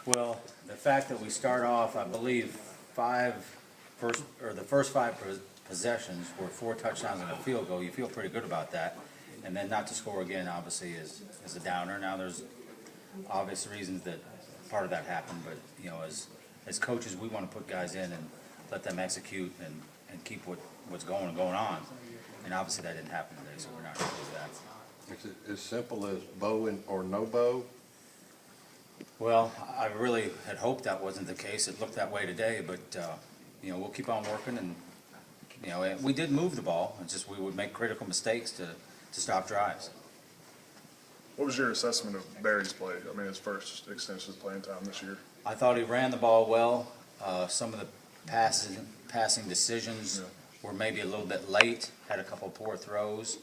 Well, the fact that we start off, I believe, the first five possessions were 4 touchdowns and a field goal, you feel pretty good about that. And then not to score again, obviously, is a downer. Now, there's obvious reasons that part of that happened, but you know, as coaches, we want to put guys in and let them execute and keep what's going on. And obviously, that didn't happen today, so we're not going to do that. It's as simple as bow or no bow. Well, I really had hoped that wasn't the case. It looked that way today, but you know, we'll keep on working, and you know, we did move the ball. It's just we would make critical mistakes to stop drives. What was your assessment of Barry's play? I mean, his first extensive playing time this year. I thought he ran the ball well. Some of the passing decisions were maybe a little bit late. Had a couple poor throws,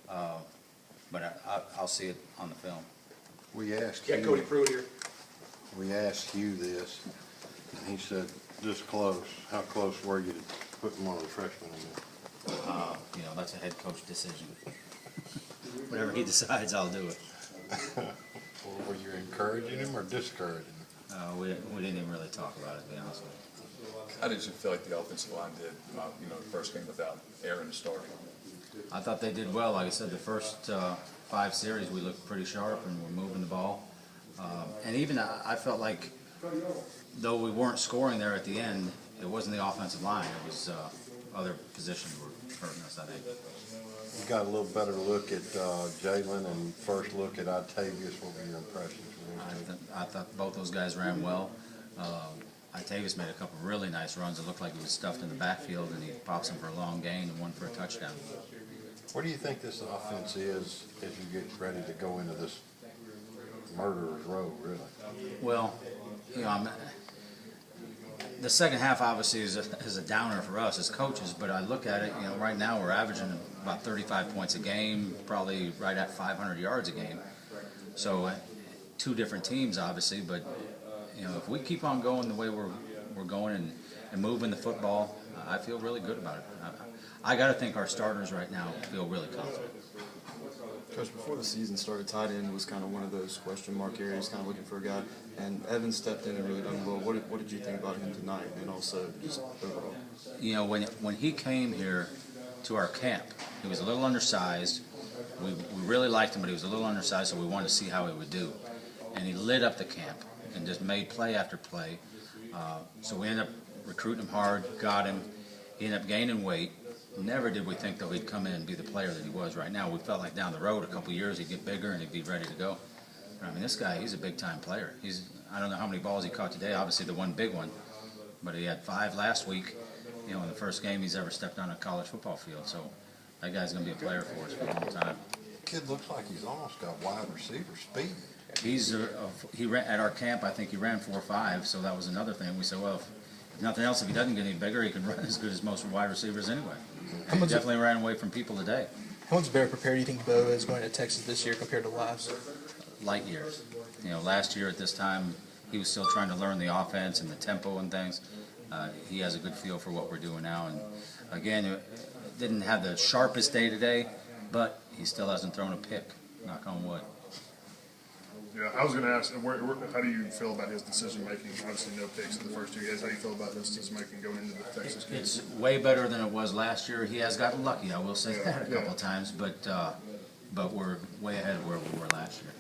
but I'll see it on the film. We asked Yeah, Cody Pruitt here. We asked Hugh this, and he said, "This close. How close were you to putting one of the freshmen in there?" You know, that's a head coach decision. Whatever he decides, I'll do it. Or were you encouraging him or discouraging him? We didn't even really talk about it, to be honest with you. How did you feel like the offensive line did, the first game without Aaron starting? I thought they did well. Like I said, the first 5 series we looked pretty sharp and we're moving the ball. And even I felt like, though we weren't scoring there at the end, it wasn't the offensive line. It was other positions were hurting us, I think. You got a little better look at Jalen and first look at Octavius. What were your impressions? I thought both those guys ran well. Octavius made a couple of really nice runs. It looked like he was stuffed in the backfield, and he pops them for a long gain and one for a touchdown. Where do you think this offense is as you get ready to go into this murderer's row, really? Well, you know, the second half obviously is a downer for us as coaches, but I look at it, you know, right now we're averaging about 35 points a game, probably right at 500 yards a game. So 2 different teams, obviously, but you know, if we keep on going the way we're going and moving the football, I feel really good about it. I got to think our starters right now feel really confident. Coach, before the season started, tight end was kind of one of those question mark areas, kind of looking for a guy. And Evan stepped in and really done well. What did you think about him tonight, and also just overall? You know, when he came here to our camp, he was a little undersized. We really liked him, but he was a little undersized, so we wanted to see how he would do. And he lit up the camp and just made play after play. So we ended up recruiting him hard, got him. He ended up gaining weight. Never did we think that he'd come in and be the player that he was right now. We felt like down the road, a couple years, he'd get bigger and he'd be ready to go. I mean, this guy, he's a big-time player. I don't know how many balls he caught today, obviously the one big one, but he had 5 last week, you know, in the first game he's ever stepped on a college football field. So that guy's going to be a player for us for a long time. Kid looks like he's almost got wide receiver speed. He ran at our camp. I think he ran 4.5, so that was another thing. We said, well, if nothing else, if he doesn't get any bigger, he can run as good as most wide receivers anyway. He definitely ran away from people today. How much better prepared do you think Bo is going to Texas this year compared to last? Light years. You know, last year at this time, he was still trying to learn the offense and the tempo and things. He has a good feel for what we're doing now. And again, it didn't have the sharpest day today, but he still hasn't thrown a pick. Knock on wood. Yeah, I was going to ask, how do you feel about his decision making? Obviously, no picks in the first 2 games. How do you feel about his decision making going into the Texas game? It's way better than it was last year. He has gotten lucky, I will say that a couple of times, but we're way ahead of where we were last year.